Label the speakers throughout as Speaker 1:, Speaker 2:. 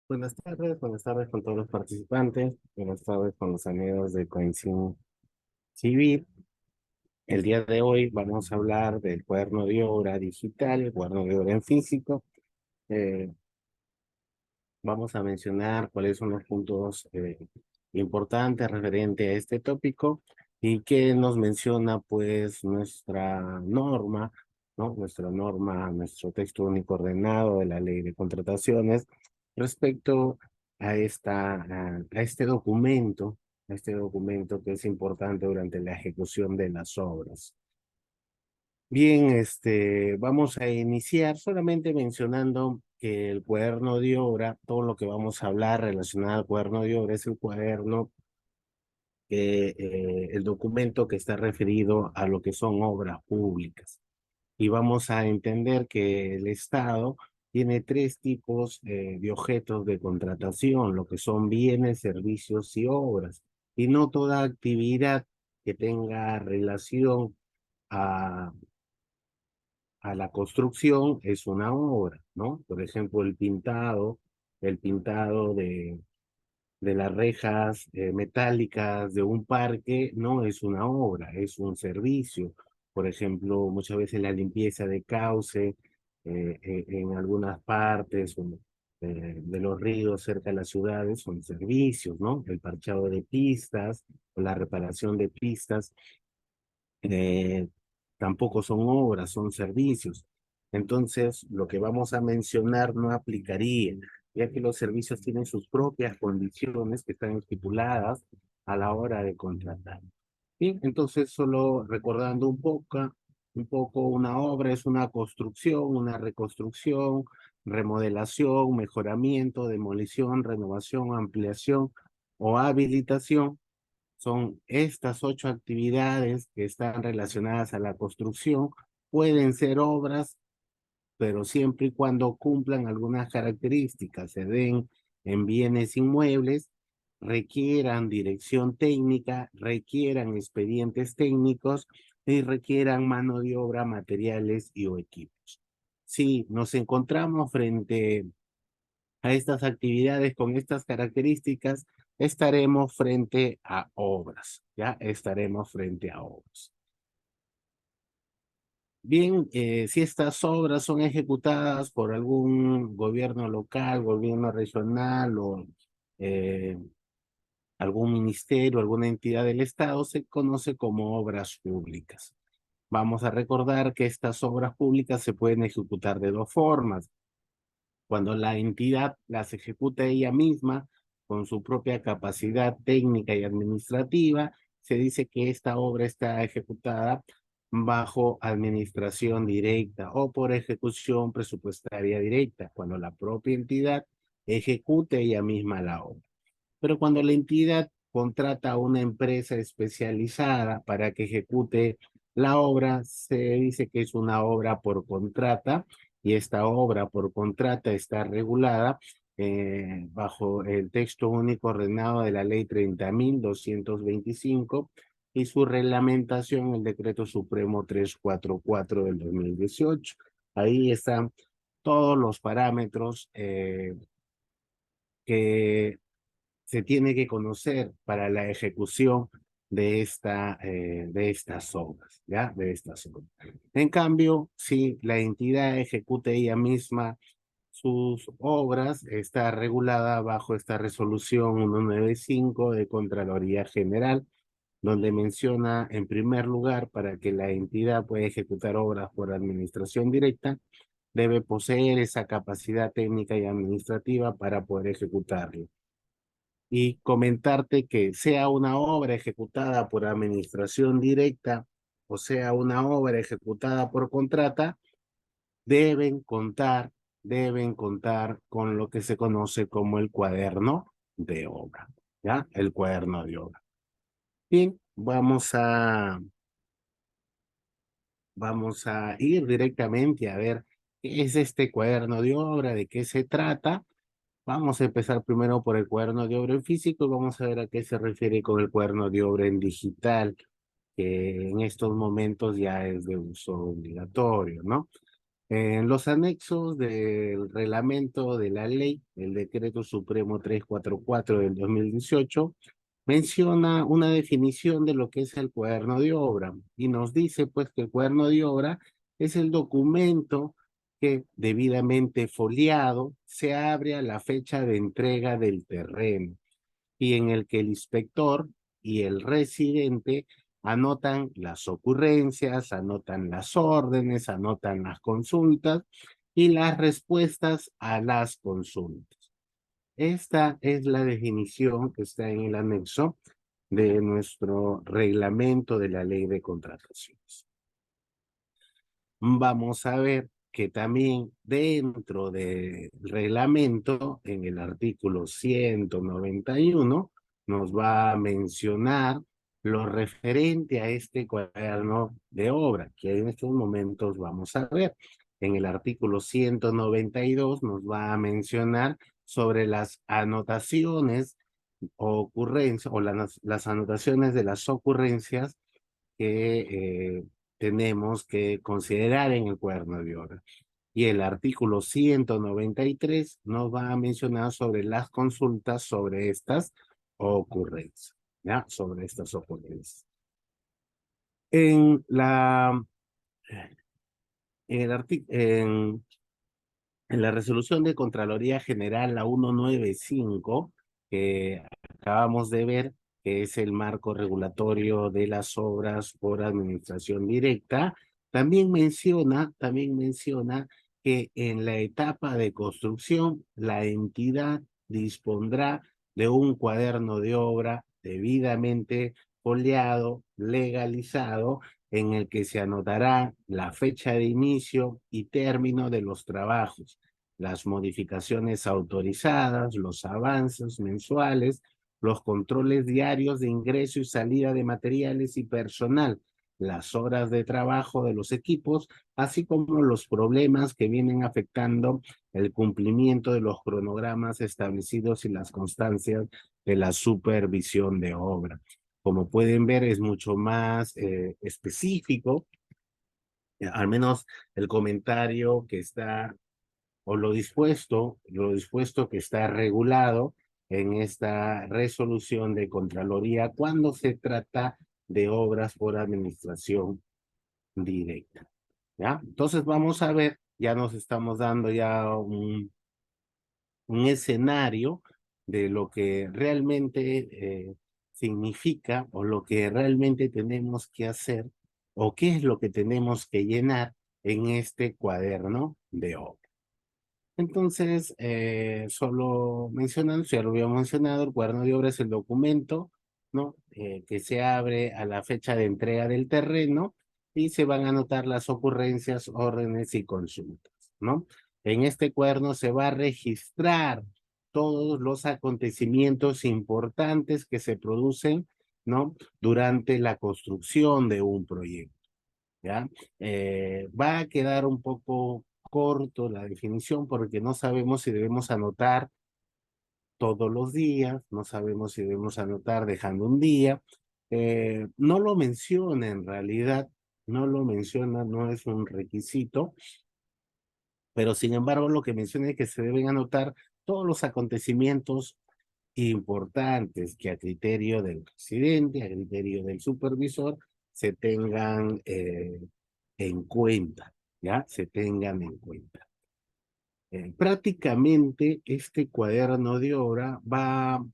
Speaker 1: Buenas tardes con todos los participantes, buenas tardes con los amigos de Coincid Civil. El día de hoy vamos a hablar del cuaderno de obra digital, el cuaderno de obra en físico. Eh, Vamos a mencionar cuáles son los puntos importantes referente a este tópico y qué nos menciona pues nuestra norma, ¿no? Nuestra norma, nuestro texto único ordenado de la ley de contrataciones respecto a este documento que es importante durante la ejecución de las obras. Bien, vamos a iniciar solamente mencionando que el cuaderno de obra, todo lo que vamos a hablar relacionado al cuaderno de obra es el cuaderno, el documento que está referido a lo que son obras públicas. Y vamos a entender que el Estado tiene tres tipos de objetos de contratación, lo que son bienes, servicios y obras. Y no toda actividad que tenga relación a la construcción es una obra, ¿no? Por ejemplo, el pintado de las rejas metálicas de un parque no es una obra, es un servicio. Por ejemplo, muchas veces la limpieza de cauce en algunas partes de los ríos cerca de las ciudades son servicios, ¿no? El parchado de pistas o la reparación de pistas eh, tampoco son obras, son servicios. Entonces, lo que vamos a mencionar no aplicaría, ya que los servicios tienen sus propias condiciones que están estipuladas a la hora de contratar. Bien, entonces solo recordando un poco una obra es una construcción, una reconstrucción, remodelación, mejoramiento, demolición, renovación, ampliación o habilitación. Son estas 8 actividades que están relacionadas a la construcción. Pueden ser obras, pero siempre y cuando cumplan algunas características, se den en bienes inmuebles, requieran dirección técnica, requieran expedientes técnicos y requieran mano de obra, materiales y o equipos. Si nos encontramos frente a estas actividades con estas características, estaremos frente a obras, ¿ya? Estaremos frente a obras. Bien, si estas obras son ejecutadas por algún gobierno local, gobierno regional o eh, algún ministerio, alguna entidad del Estado, se conoce como obras públicas. Vamos a recordar que estas obras públicas se pueden ejecutar de dos formas. Cuando la entidad las ejecuta ella misma con su propia capacidad técnica y administrativa, se dice que esta obra está ejecutada bajo administración directa o por ejecución presupuestaria directa, cuando la propia entidad ejecute ella misma la obra. Pero cuando la entidad contrata a una empresa especializada para que ejecute la obra, se dice que es una obra por contrata y esta obra por contrata está regulada bajo el texto único ordenado de la ley 30.225 y su reglamentación, el decreto supremo 344 del 2018. Ahí están todos los parámetros que se tiene que conocer para la ejecución de estas obras, ¿ya? De estas obras. En cambio, si la entidad ejecuta ella misma sus obras, está regulada bajo esta resolución 195 de Contraloría General, donde menciona en primer lugar, para que la entidad pueda ejecutar obras por administración directa, debe poseer esa capacidad técnica y administrativa para poder ejecutarlo y comentarte que sea una obra ejecutada por administración directa o sea una obra ejecutada por contrata, deben contar, deben contar con lo que se conoce como el cuaderno de obra, ¿ya? El cuaderno de obra. Bien, vamos a ir directamente a ver qué es este cuaderno de obra, de qué se trata. Vamos a empezar primero por el cuaderno de obra en físico y vamos a ver a qué se refiere con el cuaderno de obra en digital, que en estos momentos ya es de uso obligatorio, ¿no? En los anexos del reglamento de la ley, el Decreto Supremo 344 del 2018, menciona una definición de lo que es el cuaderno de obra y nos dice pues que el cuaderno de obra es el documento que debidamente foliado se abre a la fecha de entrega del terreno y en el que el inspector y el residente anotan las ocurrencias, anotan las órdenes, anotan las consultas y las respuestas a las consultas. Esta es la definición que está en el anexo de nuestro reglamento de la ley de contrataciones. Vamos a ver que también dentro del reglamento, en el artículo 191, nos va a mencionar lo referente a este cuaderno de obra, que en estos momentos vamos a ver. En el artículo 192 nos va a mencionar sobre las anotaciones o ocurrencias, o las anotaciones de las ocurrencias que tenemos que considerar en el cuaderno de obra. Y el artículo 193 nos va a mencionar sobre las consultas sobre estas ocurrencias, ¿ya? Sobre estas ocurrencias. En la, en el en la resolución de Contraloría General, la 195, que acabamos de ver, que es el marco regulatorio de las obras por administración directa, también menciona que en la etapa de construcción, la entidad dispondrá de un cuaderno de obra debidamente foliado, legalizado, en el que se anotará la fecha de inicio y término de los trabajos, las modificaciones autorizadas, los avances mensuales, los controles diarios de ingreso y salida de materiales y personal, las horas de trabajo de los equipos, así como los problemas que vienen afectando el cumplimiento de los cronogramas establecidos y las constancias de la supervisión de obra. Como pueden ver, es mucho más específico, al menos el comentario que está, o lo dispuesto que está regulado en esta resolución de Contraloría cuando se trata de obras por administración directa. ¿Ya? Entonces vamos a ver, ya nos estamos dando ya un escenario de lo que realmente significa o lo que realmente tenemos que hacer o qué es lo que tenemos que llenar en este cuaderno de obra. Entonces, solo mencionando, ya lo había mencionado, el cuaderno de obra es el documento, ¿no? Que se abre a la fecha de entrega del terreno y se van a anotar las ocurrencias, órdenes y consultas, ¿no? En este cuaderno se va a registrar todos los acontecimientos importantes que se producen, ¿no? Durante la construcción de un proyecto, ¿ya? Va a quedar un poco corto la definición porque no sabemos si debemos anotar todos los días, no sabemos si debemos anotar dejando un día. No lo menciona en realidad, no lo menciona, no es un requisito, pero sin embargo lo que menciona es que se deben anotar todos los acontecimientos importantes que a criterio del presidente, a criterio del supervisor, se tengan en cuenta, ¿ya? Se tengan en cuenta. Prácticamente este cuaderno de obra va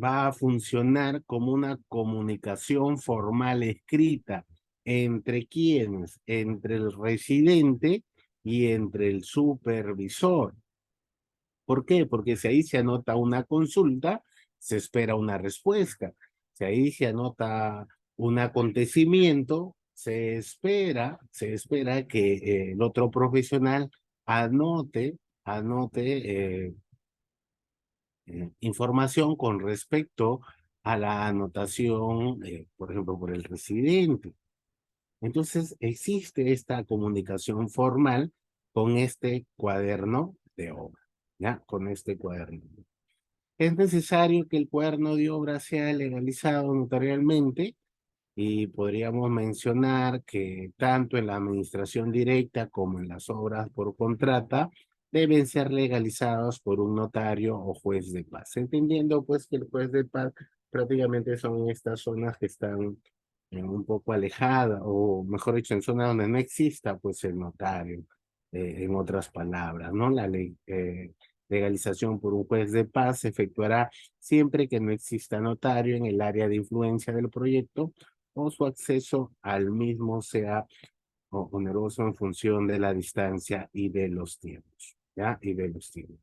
Speaker 1: a funcionar como una comunicación formal escrita entre quienes, entre el residente y entre el supervisor. ¿Por qué? Porque si ahí se anota una consulta, se espera una respuesta. Si ahí se anota un acontecimiento, se espera que el otro profesional anote información con respecto a la anotación, por ejemplo, por el residente. Entonces, existe esta comunicación formal con este cuaderno de obra, ¿ya? Con este cuaderno. Es necesario que el cuaderno de obra sea legalizado notarialmente Y podríamos mencionar que tanto en la administración directa como en las obras por contrata deben ser legalizados por un notario o juez de paz, entendiendo pues que el juez de paz prácticamente son estas zonas que están un poco alejadas, o mejor dicho, en zonas donde no exista pues el notario, en otras palabras, ¿no? La ley, legalización por un juez de paz se efectuará siempre que no exista notario en el área de influencia del proyecto o su acceso al mismo sea oneroso en función de la distancia y de los tiempos, ¿ya? Y de los tiempos.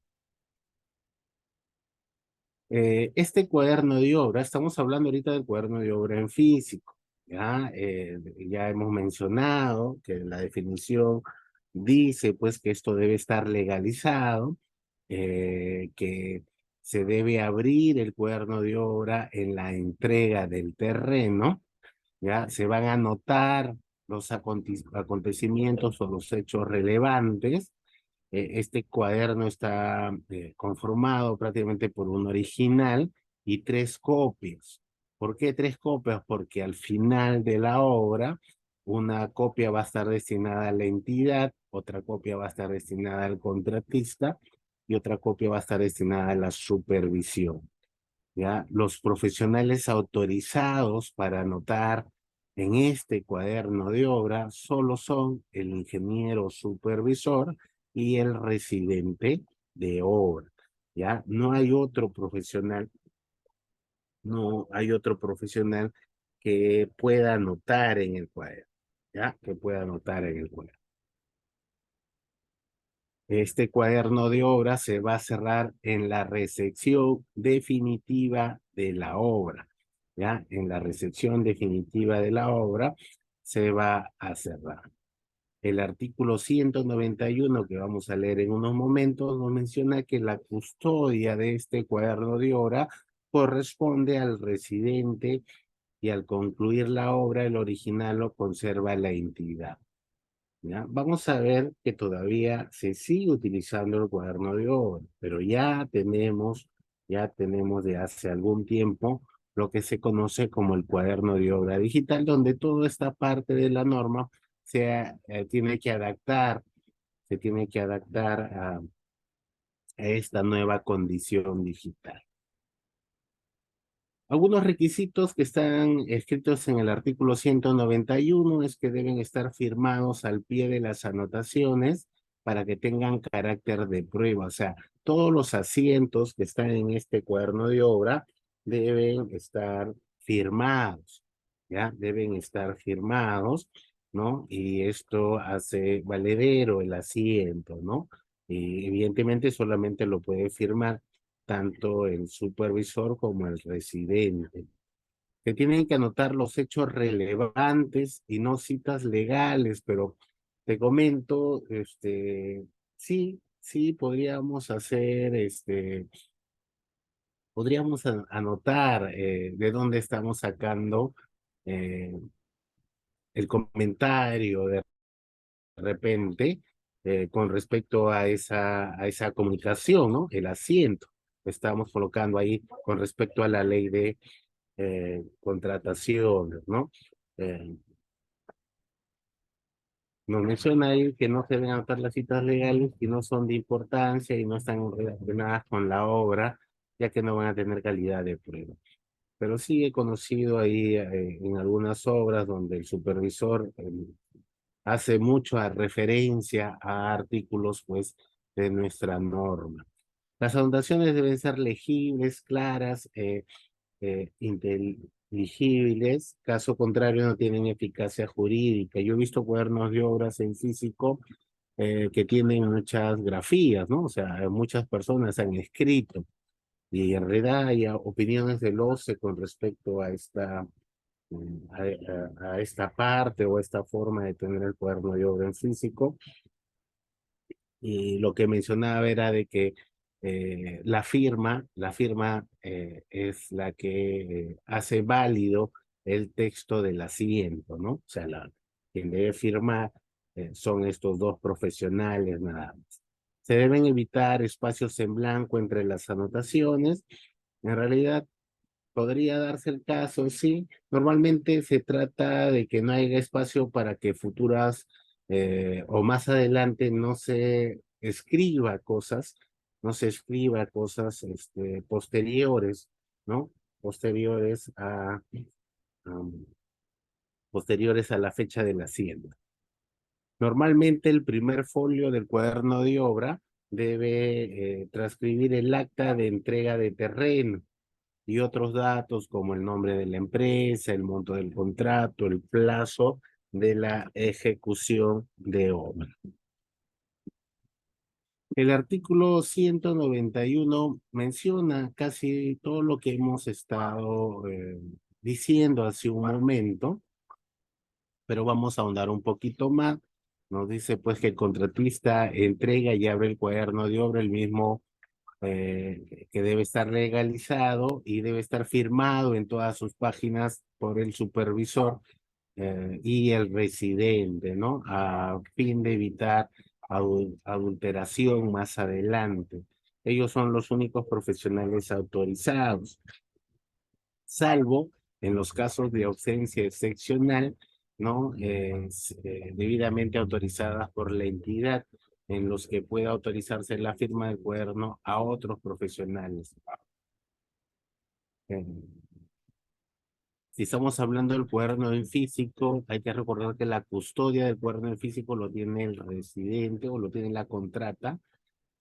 Speaker 1: Este cuaderno de obra, estamos hablando ahorita del cuaderno de obra en físico, ¿ya? Ya hemos mencionado que la definición dice pues que esto debe estar legalizado, que se debe abrir el cuaderno de obra en la entrega del terreno, ¿ya? Se van a anotar los acontecimientos o los hechos relevantes. Este cuaderno está conformado prácticamente por un original y tres copias. ¿Por qué tres copias? Porque al final de la obra, una copia va a estar destinada a la entidad, otra copia va a estar destinada al contratista y otra copia va a estar destinada a la supervisión. ¿Ya? Los profesionales autorizados para anotar en este cuaderno de obra solo son el ingeniero supervisor y el residente de obra, ¿ya? No hay otro profesional, no hay otro profesional que pueda anotar en el cuaderno, ¿ya? Que pueda anotar en el cuaderno. Este cuaderno de obra se va a cerrar en la recepción definitiva de la obra, ¿ya? En la recepción definitiva de la obra se va a cerrar. El artículo 191 que vamos a leer en unos momentos nos menciona que la custodia de este cuaderno de obra corresponde al residente y al concluir la obra el original lo conserva la entidad. ¿Ya? Vamos a ver que todavía se sigue utilizando el cuaderno de obra, pero ya tenemos de hace algún tiempo lo que se conoce como el cuaderno de obra digital, donde toda esta parte de la norma tiene que adaptar, se tiene que adaptar a esta nueva condición digital. Algunos requisitos que están escritos en el artículo 191 es que deben estar firmados al pie de las anotaciones para que tengan carácter de prueba. O sea, todos los asientos que están en este cuaderno de obra deben estar firmados, ¿ya? Deben estar firmados, ¿no? Y esto hace valedero el asiento, ¿no? Y evidentemente solamente lo puede firmar tanto el supervisor como el residente. Se tienen que anotar los hechos relevantes y no citas legales, pero te comento, sí, podríamos hacer, podríamos anotar de dónde estamos sacando eh, el comentario de repente con respecto a esa comunicación, ¿no? El asiento. Estamos colocando ahí con respecto a la ley de contrataciones, ¿no? Eh, Nos menciona ahí que no se deben anotar las citas legales si no son de importancia y no están relacionadas con la obra, ya que no van a tener calidad de prueba. Pero sí he conocido ahí en algunas obras donde el supervisor hace mucha referencia a artículos, pues, de nuestra norma. Las anotaciones deben ser legibles, claras, inteligibles, caso contrario no tienen eficacia jurídica. Yo he visto cuadernos de obras en físico que tienen muchas grafías, ¿no? O sea, muchas personas han escrito y en realidad hay opiniones del OCE con respecto a a esta parte o esta forma de tener el cuaderno de obra en físico. Y lo que mencionaba era de que la firma es la que hace válido el texto del asiento, ¿no? O sea, quien debe firmar son estos dos profesionales nada más. Se deben evitar espacios en blanco entre las anotaciones. En realidad, Podría darse el caso, sí. Normalmente se trata de que no haya espacio para que futuras o más adelante no se escriba cosas, no se escriba cosas posteriores, ¿no? Posteriores am, posteriores a la fecha de la hacienda. Normalmente el primer folio del cuaderno de obra debe transcribir el acta de entrega de terreno y otros datos como el nombre de la empresa, el monto del contrato, el plazo de la ejecución de obra. El artículo 191 menciona casi todo lo que hemos estado diciendo hace un momento, pero vamos a ahondar un poquito más. Nos dice pues que el contratista entrega y abre el cuaderno de obra el mismo que debe estar legalizado y debe estar firmado en todas sus páginas por el supervisor y el residente, ¿no? A fin de evitar adulteración más adelante. Ellos son los únicos profesionales autorizados, salvo en los casos de ausencia excepcional, ¿no? Debidamente autorizadas por la entidad, en los que pueda autorizarse la firma del cuaderno a otros profesionales. Eh, si estamos hablando del cuaderno en físico, hay que recordar que la custodia del cuaderno en físico lo tiene el residente o lo tiene la contrata,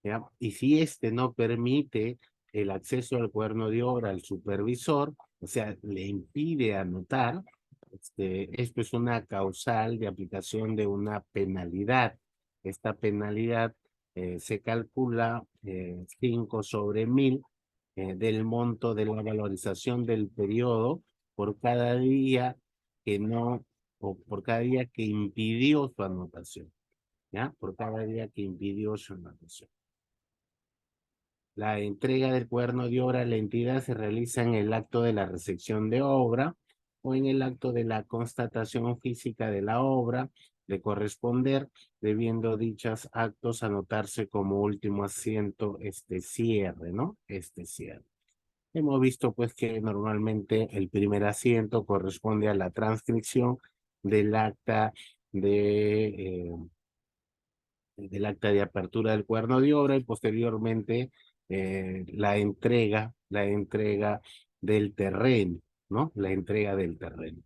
Speaker 1: ¿ya? Y si este no permite el acceso al cuaderno de obra al supervisor, o sea, le impide anotar, esto es una causal de aplicación de una penalidad. Esta penalidad se calcula 5 sobre 1000 del monto de la valorización del periodo por cada día que no, o por cada día que impidió su anotación, ¿ya? Por cada día que impidió su anotación. La entrega del cuaderno de obra a la entidad se realiza en el acto de la recepción de obra o en el acto de la constatación física de la obra de corresponder, debiendo dichos actos anotarse como último asiento este cierre, ¿no? Este cierre. Hemos visto pues que normalmente el primer asiento corresponde a la transcripción del acta del acta de apertura del cuaderno de obra y posteriormente la entrega del terreno, ¿no? La entrega del terreno.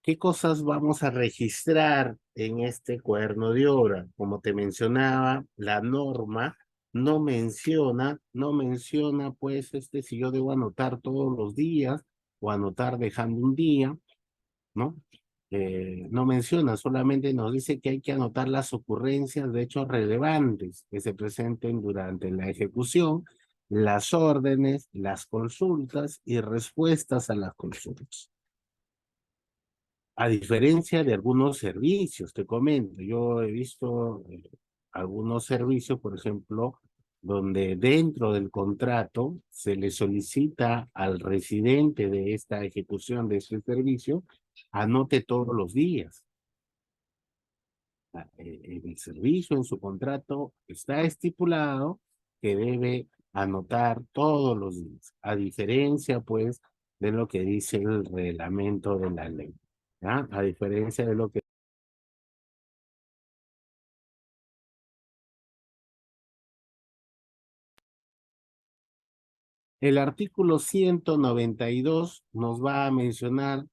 Speaker 1: ¿Qué cosas vamos a registrar en este cuaderno de obra? Como te mencionaba, la norma no menciona, pues, si yo debo anotar todos los días o anotar dejando un día, ¿no? No menciona, solamente nos dice que hay que anotar las ocurrencias de hechos relevantes que se presenten durante la ejecución, las órdenes, las consultas y respuestas a las consultas. A diferencia de algunos servicios, te comento, yo he visto algunos servicios, por ejemplo, donde dentro del contrato se le solicita al residente de esta ejecución de este servicio anote todos los días. En el servicio, en su contrato, está estipulado que debe anotar todos los días, a diferencia, pues, de lo que dice el reglamento de la ley. ¿Ya? A diferencia de lo que... El artículo 192 nos va a mencionar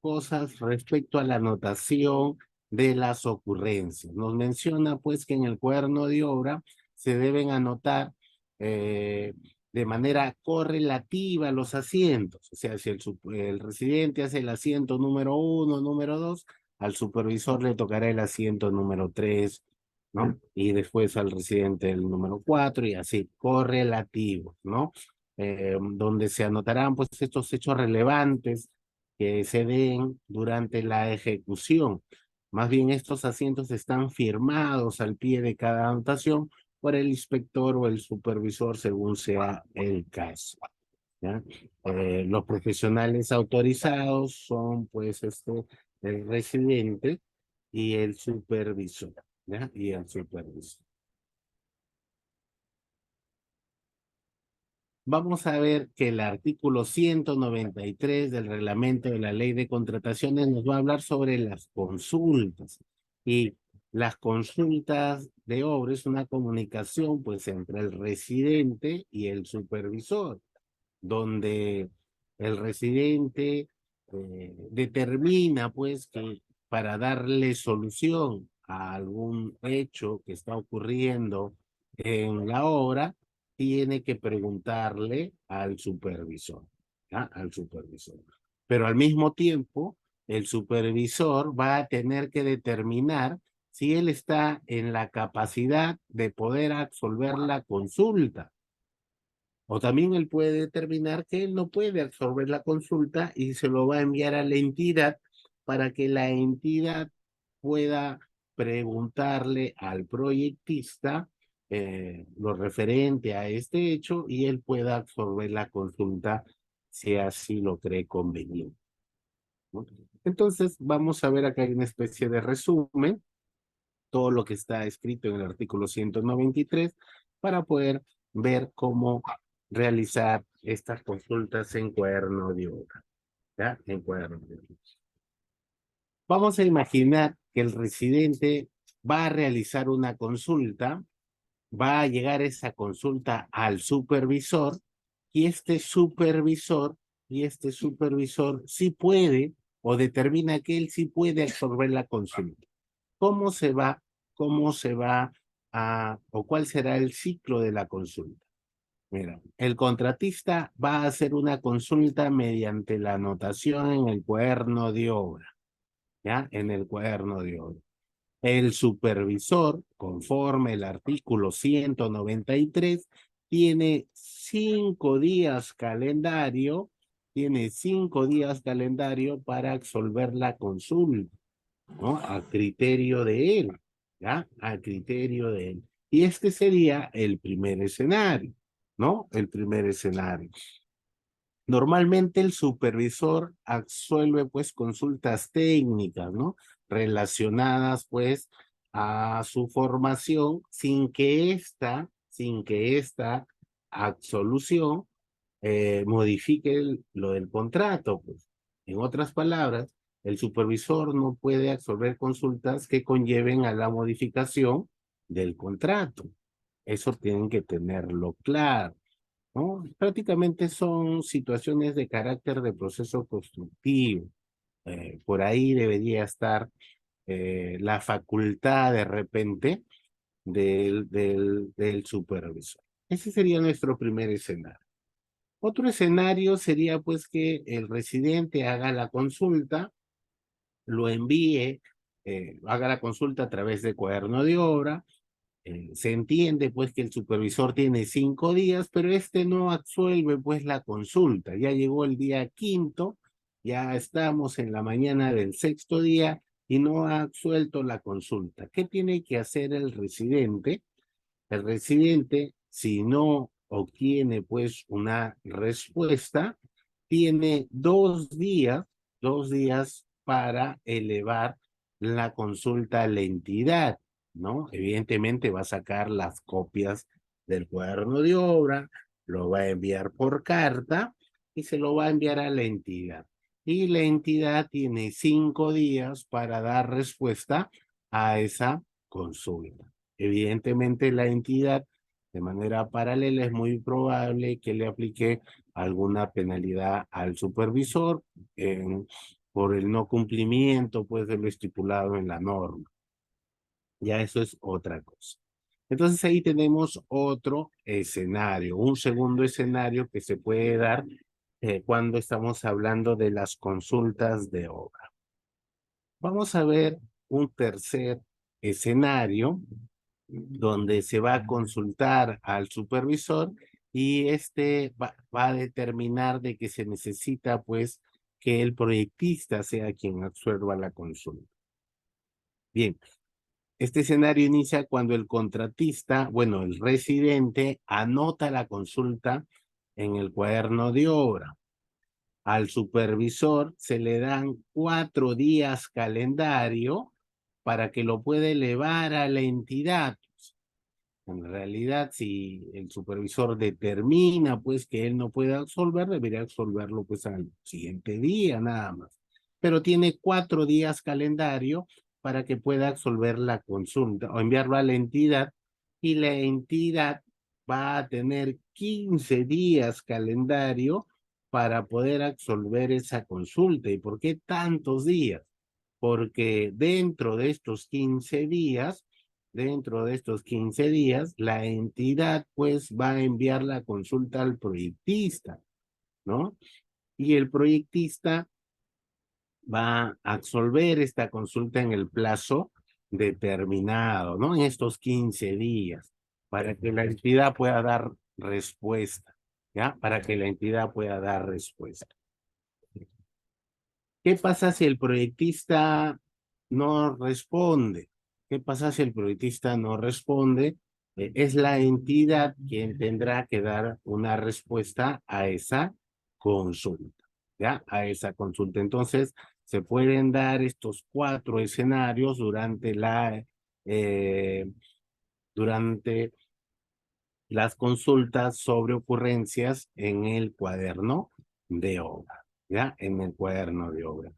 Speaker 1: cosas respecto a la anotación de las ocurrencias. Nos menciona pues que en el cuaderno de obra se deben anotar de manera correlativa los asientos. O sea, si el residente hace el asiento número 1, número 2, al supervisor le tocará el asiento número 3, ¿no? Y después al residente el número 4 y así, correlativos, ¿no? Donde se anotarán pues estos hechos relevantes que se den durante la ejecución. Más bien estos asientos están firmados al pie de cada anotación por el inspector o el supervisor según sea el caso, ¿ya? Los profesionales autorizados son pues el residente y el supervisor, ¿ya? Y el supervisor. vamos a ver que el artículo 193 del reglamento de la ley de contrataciones nos va a hablar sobre las consultas. Y las consultas de obra es una comunicación pues entre el residente y el supervisor, donde el residente determina pues que para darle solución a algún hecho que está ocurriendo en la obra, tiene que preguntarle al supervisor, ¿ya? Al supervisor. Pero al mismo tiempo, el supervisor va a tener que determinar si él está en la capacidad de poder absolver la consulta. O también él puede determinar que él no puede absorber la consulta y se lo va a enviar a la entidad para que la entidad pueda preguntarle al proyectista lo referente a este hecho y él pueda absorber la consulta si así lo cree conveniente, ¿no? Entonces, vamos a ver acá hay una especie de resumen, todo lo que está escrito en el artículo 193 para poder ver cómo realizar estas consultas en cuaderno de obra, ¿ya? En cuaderno de obra. Vamos a imaginar que el residente va a realizar una consulta, va a llegar esa consulta al supervisor y este supervisor sí puede o determina que él sí puede absorber la consulta. ¿Cómo se va, cómo se va o cuál será el ciclo de la consulta? Mira, el contratista va a hacer una consulta mediante la anotación en el cuaderno de obra, ¿ya? En el cuaderno de obra. El supervisor, conforme el artículo 193, tiene 5 días calendario para absolver la consulta, ¿no? A criterio de él, ¿ya? A criterio de él. Y este sería el primer escenario, ¿no? El primer escenario. Normalmente el supervisor absuelve pues consultas técnicas, ¿no? Relacionadas pues a su formación sin que esta absolución modifique lo del contrato, pues. En otras palabras, el supervisor no puede absolver consultas que conlleven a la modificación del contrato. Eso tienen que tenerlo claro, ¿no? Prácticamente son situaciones de carácter de proceso constructivo. Por ahí debería estar la facultad de repente del supervisor. Ese sería nuestro primer escenario. Otro escenario sería pues que el residente haga la consulta, lo envíe, haga la consulta a través de cuaderno de obra. Se entiende pues que el supervisor tiene 5 días, pero este no absuelve pues la consulta. Ya llegó el día quinto, ya estamos en la mañana del sexto día y no ha absuelto la consulta. ¿Qué tiene que hacer el residente? El residente, si no obtiene pues una respuesta, tiene 2 días para elevar la consulta a la entidad, ¿no? Evidentemente va a sacar las copias del cuaderno de obra, lo va a enviar por carta y se lo va a enviar a la entidad. Y la entidad tiene 5 días para dar respuesta a esa consulta. Evidentemente la entidad de manera paralela es muy probable que le aplique alguna penalidad al supervisor por el no cumplimiento pues de lo estipulado en la norma. Ya eso es otra cosa. Entonces ahí tenemos otro escenario, un segundo escenario que se puede dar cuando estamos hablando de las consultas de obra. Vamos a ver un tercer escenario donde se va a consultar al supervisor y este va a determinar de que se necesita pues que el proyectista sea quien absuelva la consulta. Bien, este escenario inicia cuando el contratista, bueno, el residente anota la consulta en el cuaderno de obra. Al supervisor se le dan 4 días calendario para que lo pueda elevar a la entidad. En realidad, si el supervisor determina pues que él no puede absolver, debería absolverlo pues al siguiente día nada más. Pero tiene 4 días calendario para que pueda absolver la consulta o enviarlo a la entidad, y la entidad va a tener 15 días calendario para poder absolver esa consulta. ¿Y por qué tantos días? Porque dentro de estos 15 días, la entidad pues va a enviar la consulta al proyectista, ¿no? Y el proyectista va a absolver esta consulta en el plazo determinado, ¿no? En estos 15 días, para que la entidad pueda dar respuesta, ¿ya? Para que la entidad pueda dar respuesta. ¿Qué pasa si el proyectista no responde? ¿Qué pasa si el proyectista no responde? Es la entidad quien tendrá que dar una respuesta a esa consulta, ¿ya? A esa consulta. Entonces, se pueden dar estos 4 escenarios eh, durante las consultas sobre ocurrencias en el cuaderno de obra, ¿ya? En el cuaderno de obra.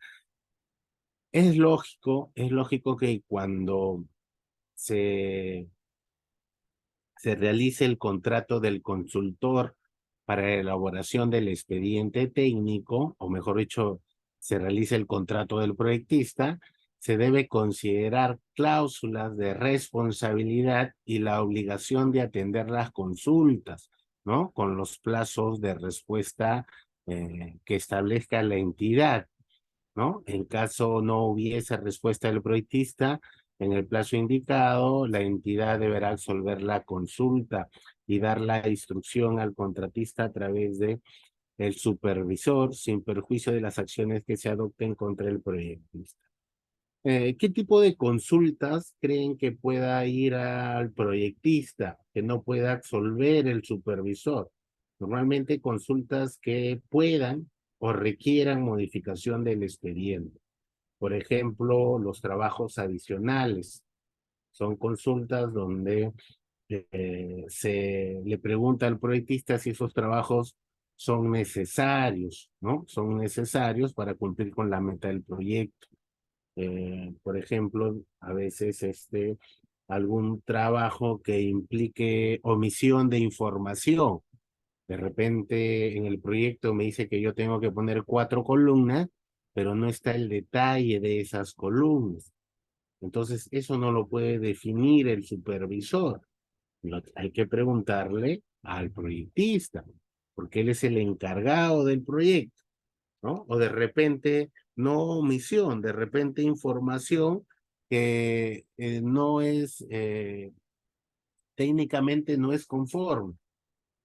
Speaker 1: Es lógico que cuando se, se realice el contrato del consultor para la elaboración del expediente técnico, o mejor dicho, se realice el contrato del proyectista, se debe considerar cláusulas de responsabilidad y la obligación de atender las consultas, ¿no? Con los plazos de respuesta que establezca la entidad, ¿no? En caso no hubiese respuesta del proyectista en el plazo indicado, la entidad deberá absolver la consulta y dar la instrucción al contratista a través de el supervisor, sin perjuicio de las acciones que se adopten contra el proyectista. ¿Qué tipo de consultas creen que pueda ir al proyectista, que no pueda absolver el supervisor? Normalmente consultas que puedan o requieran modificación del expediente. Por ejemplo, los trabajos adicionales. Son consultas donde se le pregunta al proyectista si esos trabajos son necesarios, ¿no? Son necesarios para cumplir con la meta del proyecto. Por ejemplo, a veces algún trabajo que implique omisión de información. De repente en el proyecto me dice que yo tengo que poner 4 columnas, pero no está el detalle de esas columnas. Entonces, eso no lo puede definir el supervisor. Hay que preguntarle al proyectista, porque él es el encargado del proyecto, ¿no? O de repente, no omisión, de repente información que no es, técnicamente no es conforme.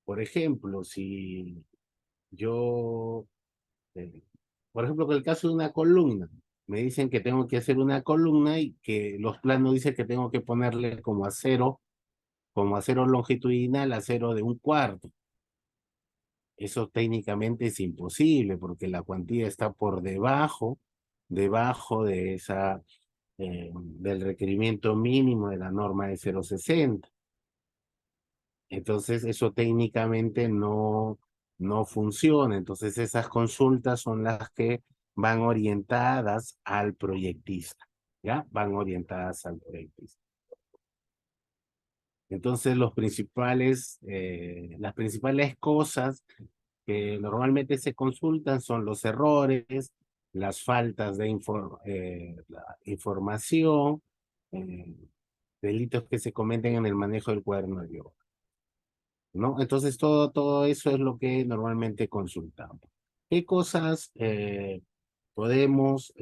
Speaker 1: Por ejemplo, si yo, eh, por ejemplo, con el caso de una columna, me dicen que tengo que hacer una columna y que los planos dicen que tengo que ponerle como acero longitudinal, acero de 1/4. Eso técnicamente es imposible porque la cuantía está por debajo de del requerimiento mínimo de la norma de 0,60. Entonces, eso técnicamente no funciona. Entonces, esas consultas son las que van orientadas al proyectista, ¿ya? Van orientadas al proyectista. Entonces, las principales cosas que normalmente se consultan son los errores, las faltas de la información, eh, delitos que se cometen en el manejo del cuaderno de obra, ¿no? Entonces, todo eso es lo que normalmente consultamos. ¿Qué cosas podemos,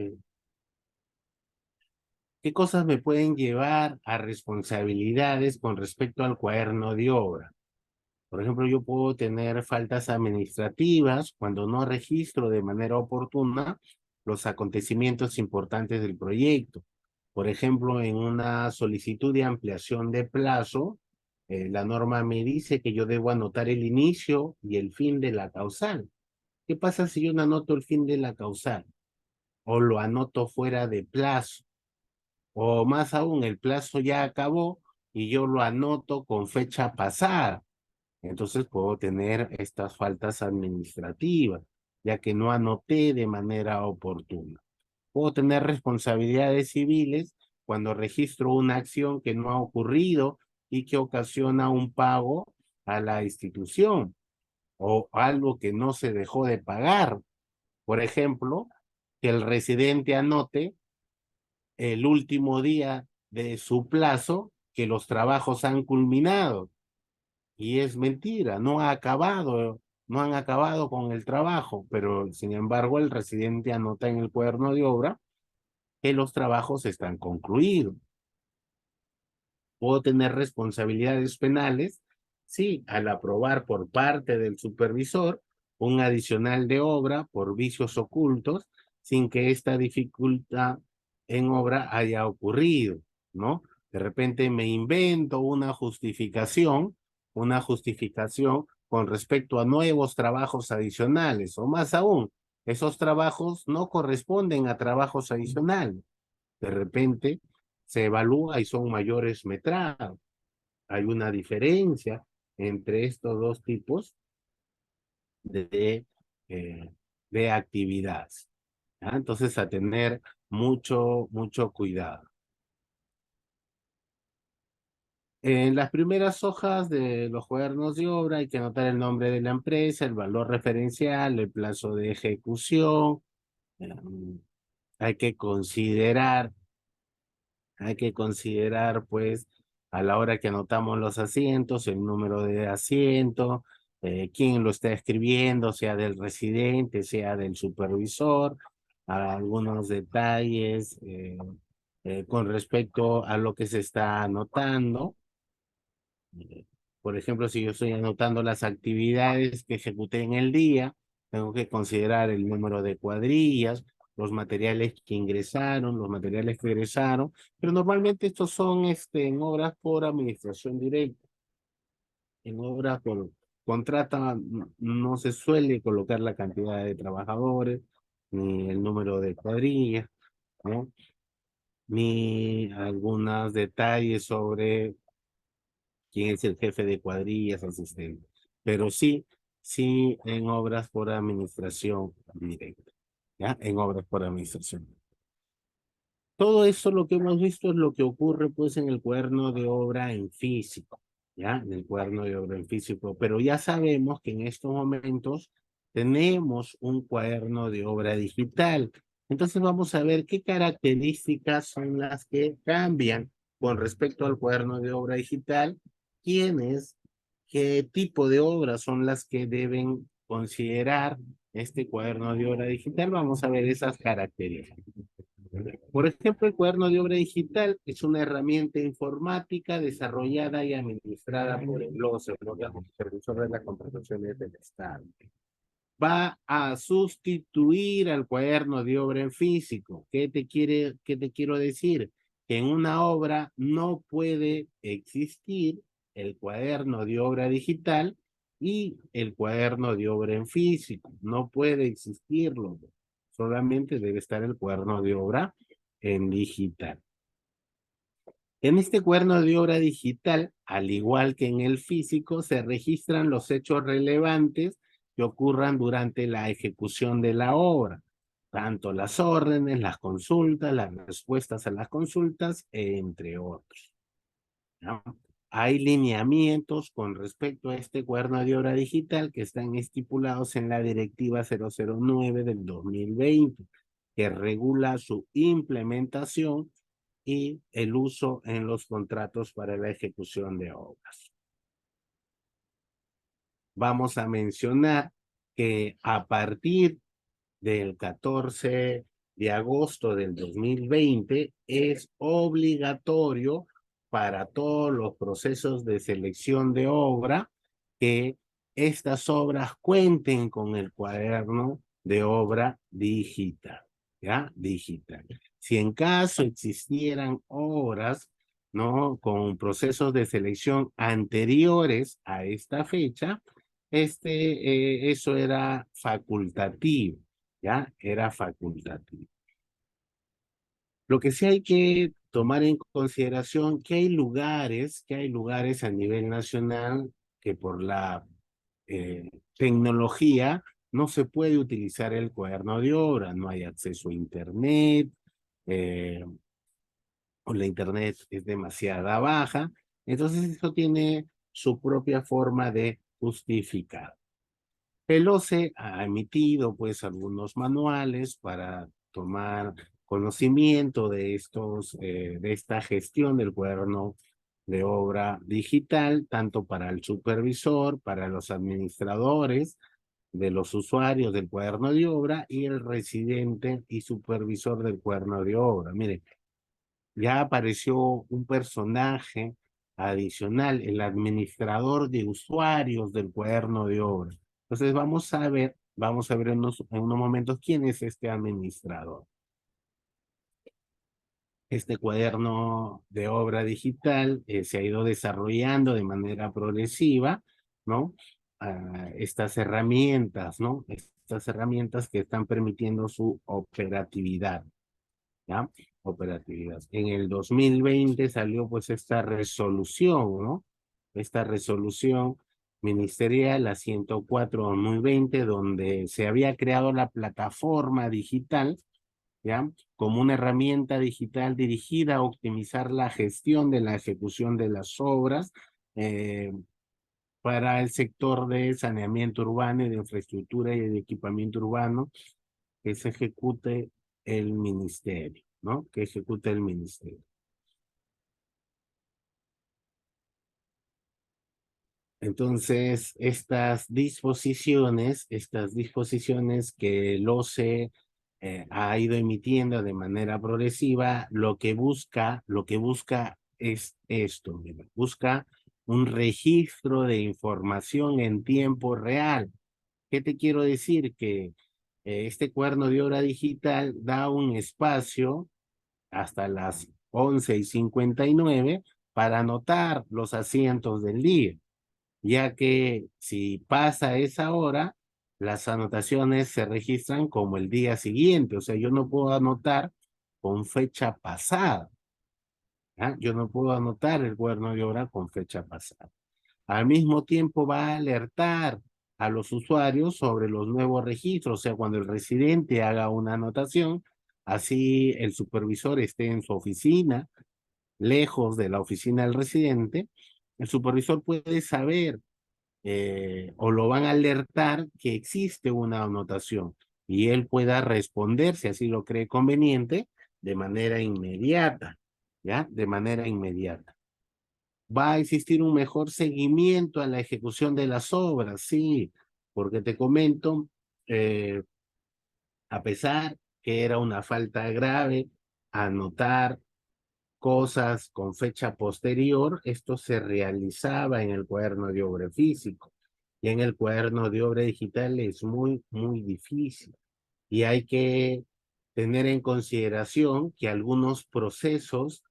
Speaker 1: qué cosas me pueden llevar a responsabilidades con respecto al cuaderno de obra? Por ejemplo, yo puedo tener faltas administrativas cuando no registro de manera oportuna los acontecimientos importantes del proyecto. Por ejemplo, en una solicitud de ampliación de plazo, la norma me dice que yo debo anotar el inicio y el fin de la causal. ¿Qué pasa si yo no anoto el fin de la causal? O lo anoto fuera de plazo. O más aún, el plazo ya acabó, y yo lo anoto con fecha pasada. Entonces puedo tener estas faltas administrativas, ya que no anoté de manera oportuna. Puedo tener responsabilidades civiles cuando registro una acción que no ha ocurrido y que ocasiona un pago a la institución o algo que no se dejó de pagar. Por ejemplo, que el residente anote el último día de su plazo que los trabajos han culminado. Y es mentira, no han acabado con el trabajo, pero sin embargo el residente anota en el cuaderno de obra que los trabajos están concluidos. Puedo tener responsabilidades penales, sí, al aprobar por parte del supervisor un adicional de obra por vicios ocultos, sin que esta dificultad en obra haya ocurrido, ¿no? De repente me invento una justificación con respecto a nuevos trabajos adicionales, o más aún, esos trabajos no corresponden a trabajos adicionales. De repente se evalúa y son mayores metrados. Hay una diferencia entre estos dos tipos de, eh, de actividades. ¿Ya? Entonces, a tener mucho cuidado. En las primeras hojas de los cuadernos de obra hay que anotar el nombre de la empresa, el valor referencial, el plazo de ejecución. eh, Hay que considerar pues, a la hora que anotamos los asientos, el número de asiento, quién lo está escribiendo, sea del residente, sea del supervisor, algunos detalles con respecto a lo que se está anotando. Eh, Por ejemplo, si yo estoy anotando las actividades que ejecuté en el día, tengo que considerar el número de cuadrillas, los materiales que ingresaron, los materiales que egresaron, pero normalmente estos son en obras por administración directa. En obras por contrata no se suele colocar la cantidad de trabajadores, ni el número de cuadrillas, ¿no? Ni algunos detalles sobre quién es el jefe de cuadrillas, asistente. Pero sí en obras por administración directa, ¿ya? En obras por administración. Todo eso lo que hemos visto es lo que ocurre pues en el cuaderno de obra en físico, ¿ya? En el cuaderno de obra en físico, pero ya sabemos que en estos momentos tenemos un cuaderno de obra digital. Entonces vamos a ver qué características son las que cambian con respecto al cuaderno de obra digital, quiénes, qué tipo de obras son las que deben considerar este cuaderno de obra digital. Vamos a ver esas características. Por ejemplo, el cuaderno de obra digital es una herramienta informática desarrollada y administrada por el OCE, el órgano supervisor de las contrataciones del Estado. Va a sustituir al cuaderno de obra en físico. Qué te quiero decir? Que en una obra no puede existir el cuaderno de obra digital y el cuaderno de obra en físico. No puede existirlo. Solamente debe estar el cuaderno de obra en digital. En este cuaderno de obra digital, al igual que en el físico, se registran los hechos relevantes que ocurran durante la ejecución de la obra, tanto las órdenes, las consultas, las respuestas a las consultas, entre otros, ¿no? Hay lineamientos con respecto a este cuaderno de obra digital que están estipulados en la Directiva 009 del 2020, que regula su implementación y el uso en los contratos para la ejecución de obras. Vamos a mencionar que a partir del 14 de agosto del 2020 es obligatorio para todos los procesos de selección de obra que estas obras cuenten con el cuaderno de obra digital, ¿ya? Digital. Si en caso existieran obras, ¿no? Con procesos de selección anteriores a esta fecha, eso era facultativo, ¿ya? Era facultativo. Lo que sí hay que tomar en consideración que hay lugares a nivel nacional que por la tecnología no se puede utilizar el cuaderno de obra, no hay acceso a internet, eh, o la internet es demasiada baja, entonces eso tiene su propia forma de justificar. El OCE ha emitido pues algunos manuales para tomar conocimiento de de esta gestión del cuaderno de obra digital, tanto para el supervisor, para los administradores, de los usuarios del cuaderno de obra y el residente y supervisor del cuaderno de obra. Mire, ya apareció un personaje adicional, el administrador de usuarios del cuaderno de obra. Entonces vamos a ver en unos momentos quién es este administrador. Este cuaderno de obra digital se ha ido desarrollando de manera progresiva, ¿no? Estas herramientas, ¿no? Estas herramientas que están permitiendo su operatividad. ¿Ya? Operatividad. En el 2020 salió pues esta resolución, ¿no? Esta resolución ministerial, la 104/2020, donde se había creado la plataforma digital, ¿ya? Como una herramienta digital dirigida a optimizar la gestión de la ejecución de las obras para el sector de saneamiento urbano y de infraestructura y de equipamiento urbano que se ejecute el ministerio, ¿no? Que ejecute el ministerio. Entonces, estas disposiciones que el OCE ha ido emitiendo de manera progresiva, lo que busca es esto, mira, busca un registro de información en tiempo real. ¿Qué te quiero decir? Que este cuaderno de obra digital da un espacio hasta las 11:59 para anotar los asientos del día, ya que si pasa esa hora, las anotaciones se registran como el día siguiente, o sea, yo no puedo anotar con fecha pasada, ¿ah? Yo no puedo anotar el cuaderno de obra con fecha pasada. Al mismo tiempo va a alertar a los usuarios sobre los nuevos registros, o sea, cuando el residente haga una anotación, así el supervisor esté en su oficina, lejos de la oficina del residente, el supervisor puede saber o lo van a alertar que existe una anotación y él pueda responder, si así lo cree conveniente, de manera inmediata, ¿ya? De manera inmediata. ¿Va a existir un mejor seguimiento a la ejecución de las obras? Sí, porque te comento, eh, a pesar que era una falta grave anotar cosas con fecha posterior, esto se realizaba en el cuaderno de obra físico. Y en el cuaderno de obra digital es muy difícil. Y hay que tener en consideración que algunos procesos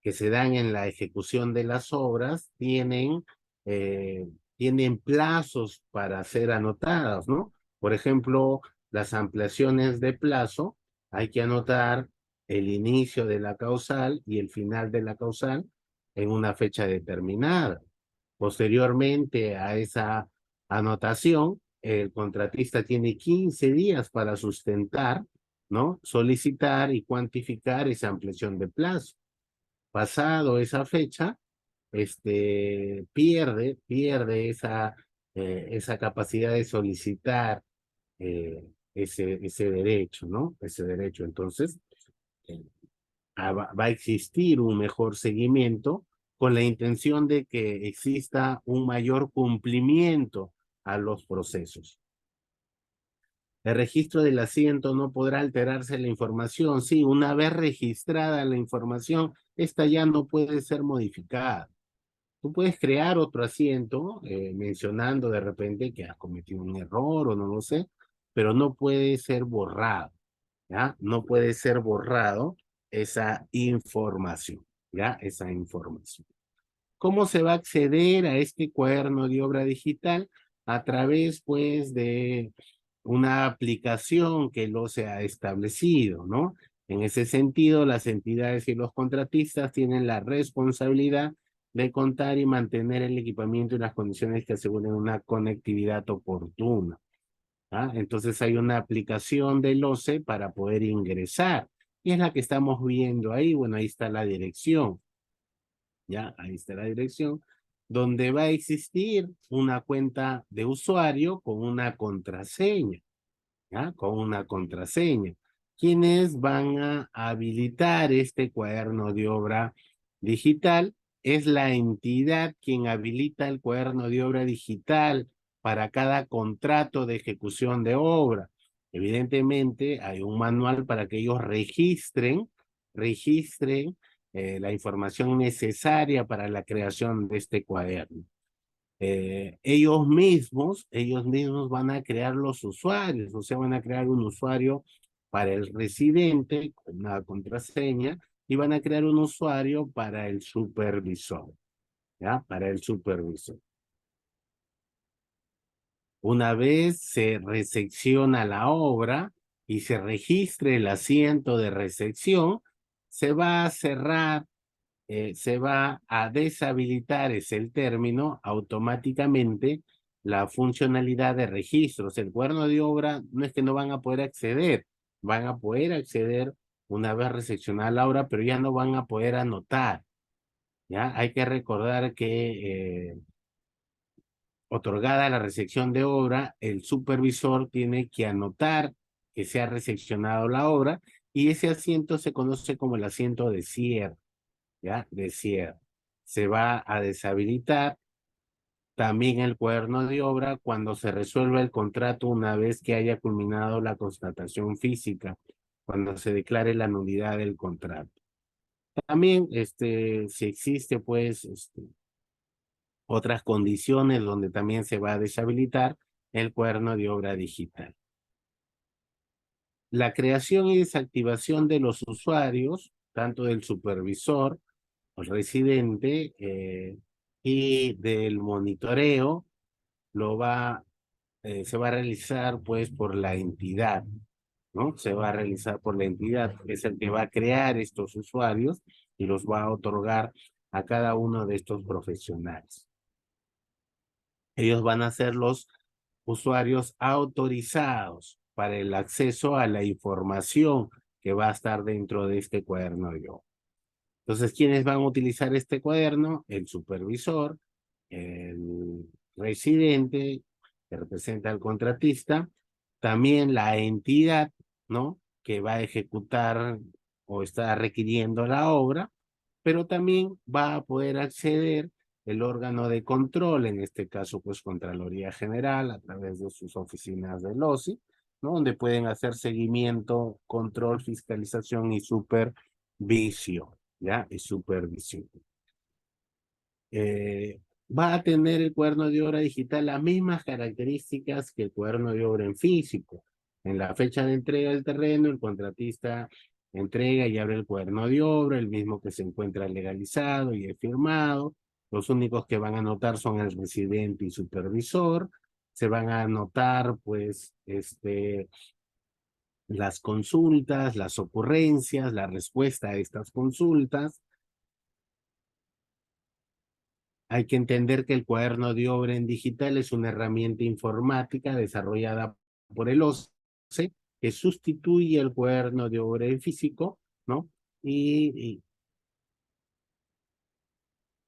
Speaker 1: que se dan en la ejecución de las obras eh, tienen plazos para ser anotadas, ¿no? Por ejemplo, las ampliaciones de plazo, hay que anotar el inicio de la causal y el final de la causal en una fecha determinada. Posteriormente a esa anotación, el contratista tiene 15 días para sustentar, ¿no? Solicitar y cuantificar esa ampliación de plazo. Pasado esa fecha, pierde esa capacidad de solicitar ese derecho, ¿no? Ese derecho. Entonces, eh, va a existir un mejor seguimiento con la intención de que exista un mayor cumplimiento a los procesos. El registro del asiento no podrá alterarse la información. Sí, una vez registrada la información, esta ya no puede ser modificada. Tú puedes crear otro asiento mencionando de repente que has cometido un error o no lo sé, pero no puede ser borrado, ¿ya? No puede ser borrado esa información, ¿ya? Esa información. ¿Cómo se va a acceder a este cuaderno de obra digital? A través, pues, de una aplicación que lo se ha establecido, ¿no? En ese sentido, las entidades y los contratistas tienen la responsabilidad de contar y mantener el equipamiento en las condiciones que aseguren una conectividad oportuna. ¿Ah? Entonces hay una aplicación del OCE para poder ingresar. Y es la que estamos viendo ahí. Bueno, ahí está la dirección. Ya, ahí está la dirección. Donde va a existir una cuenta de usuario con una contraseña. ¿Ya? Con una contraseña. Quienes van a habilitar este cuaderno de obra digital es la entidad quien habilita el cuaderno de obra digital para cada contrato de ejecución de obra. Evidentemente, hay un manual para que ellos registren la información necesaria para la creación de este cuaderno. Ellos mismos van a crear los usuarios, o sea, van a crear un usuario para el residente con una contraseña y van a crear un usuario para el supervisor, ¿ya? Para el supervisor. Una vez se recepciona la obra y se registre el asiento de recepción, se va a cerrar se va a deshabilitar, es el término, automáticamente la funcionalidad de registros. El cuaderno de obra no es que no van a poder acceder, van a poder acceder una vez recepcionada la obra, pero ya no van a poder anotar. ¿Ya? Hay que recordar que otorgada la recepción de obra, el supervisor tiene que anotar que se ha recepcionado la obra y ese asiento se conoce como el asiento de cierre. ¿Ya? De cierre. Se va a deshabilitar también el cuaderno de obra cuando se resuelva el contrato una vez que haya culminado la constatación física, cuando se declare la nulidad del contrato. También, si existe, pues, otras condiciones donde también se va a deshabilitar el cuaderno de obra digital. La creación y desactivación de los usuarios, tanto del supervisor residente y del monitoreo se va a realizar pues por la entidad, ¿no? Se va a realizar por la entidad, que es el que va a crear estos usuarios y los va a otorgar a cada uno de estos profesionales. Ellos van a ser los usuarios autorizados para el acceso a la información que va a estar dentro de este cuaderno de obra. Entonces, ¿quiénes van a utilizar este cuaderno? El supervisor, el residente, que representa al contratista, también la entidad, ¿no? Que va a ejecutar o está requiriendo la obra, pero también va a poder acceder el órgano de control, en este caso, pues, Contraloría General, a través de sus oficinas del OSI, ¿no? Donde pueden hacer seguimiento, control, fiscalización y supervisión. ¿Ya? Y supervisión. Va a tener el cuaderno de obra digital las mismas características que el cuaderno de obra en físico. En la fecha de entrega del terreno, el contratista entrega y abre el cuaderno de obra, el mismo que se encuentra legalizado y firmado. Los únicos que van a anotar son el residente y supervisor. Se van a anotar, pues, las consultas, las ocurrencias, la respuesta a estas consultas. Hay que entender que el cuaderno de obra en digital es una herramienta informática desarrollada por el OCE que sustituye el cuaderno de obra en físico, ¿no?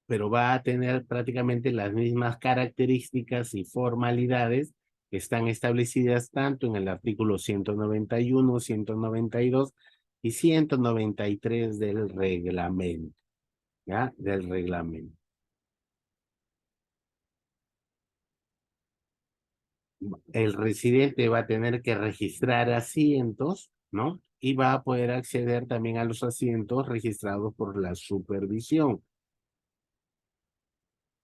Speaker 1: Pero va a tener prácticamente las mismas características y formalidades que están establecidas tanto en el artículo 191, 192 y 193 del reglamento, ¿ya? Del reglamento. El residente va a tener que registrar asientos, ¿no? Y va a poder acceder también a los asientos registrados por la supervisión,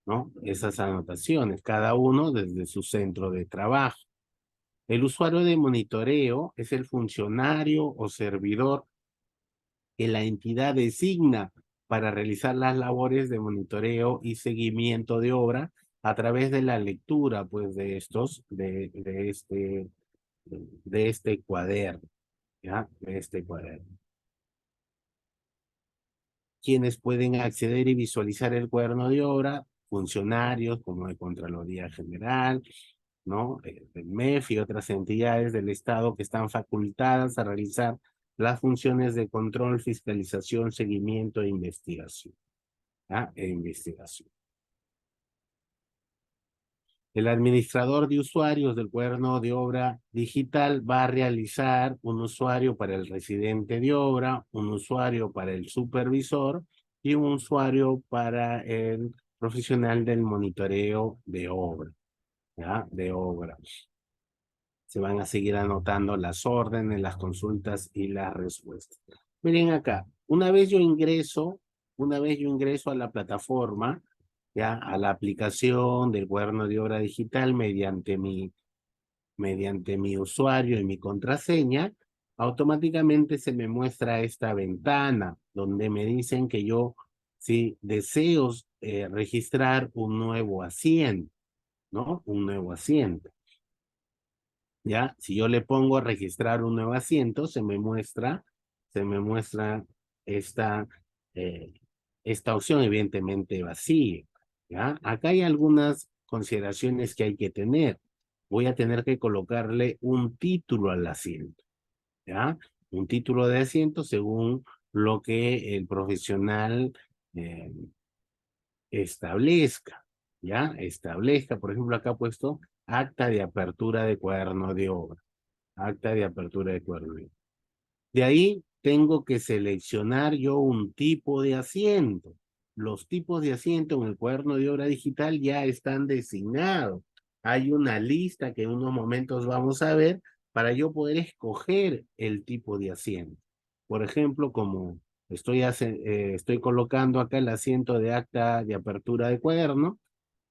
Speaker 1: ¿no? Esas anotaciones, cada uno desde su centro de trabajo. El usuario de monitoreo es el funcionario o servidor que la entidad designa para realizar las labores de monitoreo y seguimiento de obra a través de la lectura, pues, de este cuaderno, ¿ya? De este cuaderno. quienes pueden acceder y visualizar el cuaderno de obra, funcionarios como de Contraloría General, ¿no? Del MEF y otras entidades del Estado que están facultadas a realizar las funciones de control, fiscalización, seguimiento e investigación. ¿Ah? E investigación. El administrador de usuarios del cuaderno de obra digital va a realizar un usuario para el residente de obra, un usuario para el supervisor y un usuario para el profesional del monitoreo de obra, ¿ya? De obra. Se van a seguir anotando las órdenes, las consultas y las respuestas. Miren acá, una vez yo ingreso a la plataforma, ya, a la aplicación del cuaderno de obra digital mediante mi usuario y mi contraseña, automáticamente se me muestra esta ventana donde me dicen que yo, si deseo registrar un nuevo asiento, ¿no? Un nuevo asiento. ¿Ya? Si yo le pongo a registrar un nuevo asiento, se me muestra esta, eh, esta opción evidentemente vacía, ¿ya? Acá hay algunas consideraciones que hay que tener. Voy a tener que colocarle un título al asiento, ¿ya? Un título de asiento según lo que el profesional eh, establezca, ¿ya? Establezca, por ejemplo, acá ha puesto acta de apertura de cuaderno de obra. Acta de apertura de cuaderno. De ahí tengo que seleccionar yo un tipo de asiento. Los tipos de asiento en el cuaderno de obra digital ya están designados. Hay una lista que en unos momentos vamos a ver para yo poder escoger el tipo de asiento. Por ejemplo, como estoy colocando acá el asiento de acta de apertura de cuaderno,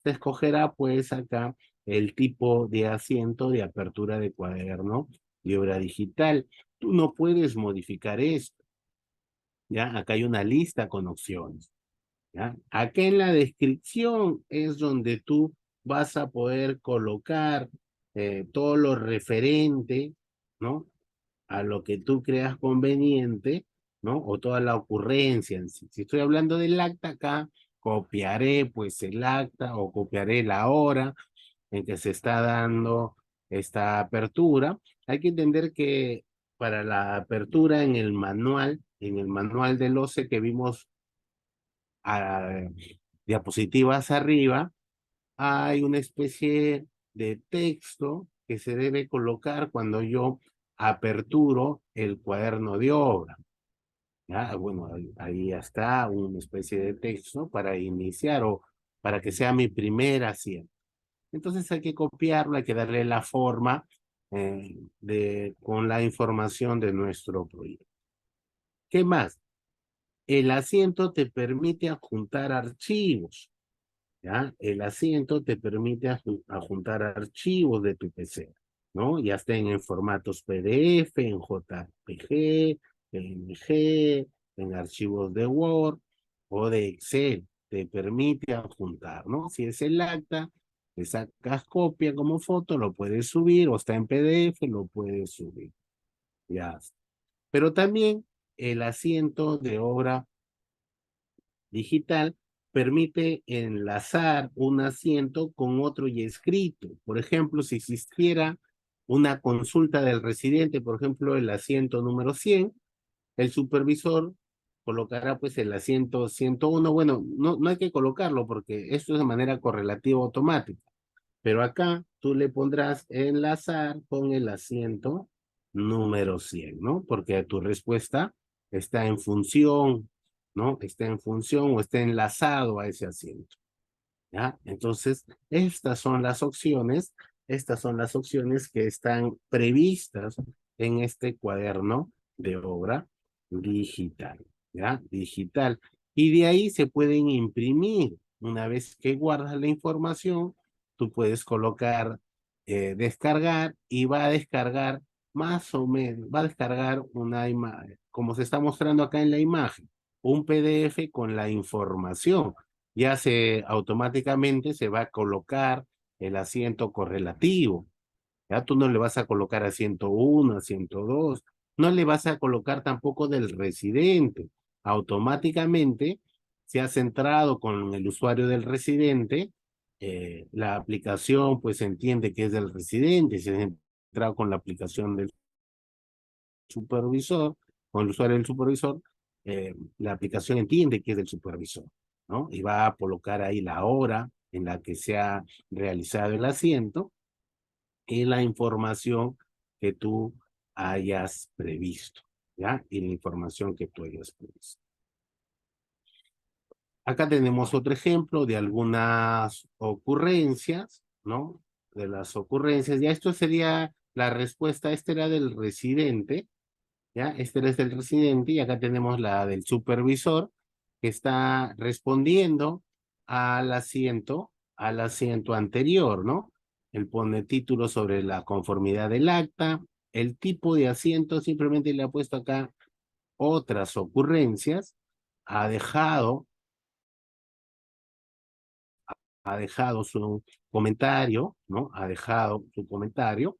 Speaker 1: se escogerá pues acá el tipo de asiento de apertura de cuaderno de obra digital. Tú no puedes modificar esto, ¿ya? Acá hay una lista con opciones, ¿ya? Acá en la descripción es donde tú vas a poder colocar todo lo referente, ¿no? A lo que tú creas conveniente, ¿no? O toda la ocurrencia en sí. Si estoy hablando del acta acá, copiaré pues el acta o copiaré la hora en que se está dando esta apertura. Hay que entender que para la apertura en el manual del OCE que vimos a diapositivas arriba, hay una especie de texto que se debe colocar cuando yo aperturo el cuaderno de obra. ¿Ya? Bueno, ahí está una especie de texto para iniciar o para que sea mi primera asiento. Entonces hay que copiarlo, hay que darle la forma con la información de nuestro proyecto. ¿Qué más? El asiento te permite adjuntar archivos, ¿ya? El asiento te permite adjuntar archivos de tu PC, ¿no? Ya estén en formatos PDF, en JPG, PNG, en archivos de Word o de Excel. Te permite adjuntar, ¿no? Si es el acta, le sacas copia como foto, lo puedes subir, o está en PDF, lo puedes subir. Ya. Pero también el asiento de obra digital permite enlazar un asiento con otro y escrito. Por ejemplo, si existiera una consulta del residente, por ejemplo, el asiento número 100, el supervisor colocará pues el asiento 101. Bueno, no hay que colocarlo porque esto es de manera correlativa automática. Pero acá tú le pondrás enlazar con el asiento número 100, ¿no? Porque tu respuesta está en función, ¿no? Está en función o está enlazado a ese asiento, ¿ya? Entonces, estas son las opciones que están previstas en este cuaderno de obra digital, ¿ya? Digital. Y de ahí se pueden imprimir. Una vez que guardas la información, tú puedes colocar, descargar y va a descargar más o menos, va a descargar una imagen, como se está mostrando acá en la imagen, un PDF con la información. Ya automáticamente se va a colocar el asiento correlativo. Ya tú no le vas a colocar asiento 1, asiento 2, no le vas a colocar tampoco del residente. automáticamente se ha centrado con el usuario del residente, la aplicación pues entiende que es del residente, se ha centrado con la aplicación del supervisor, con el usuario del supervisor, la aplicación entiende que es del supervisor, ¿no? Y va a colocar ahí la hora en la que se ha realizado el asiento y la información que tú hayas previsto, ¿ya? Y la información que tú hayas previsto. Acá tenemos otro ejemplo de algunas ocurrencias, ¿no? De las ocurrencias. Ya esto sería la respuesta, esta era del residente, ¿ya? Este es del residente y acá tenemos la del supervisor que está respondiendo al asiento anterior, ¿no? Él pone título sobre la conformidad del acta, el tipo de asiento simplemente le ha puesto acá otras ocurrencias, ha dejado, ha dejado su comentario, ¿no? Ha dejado su comentario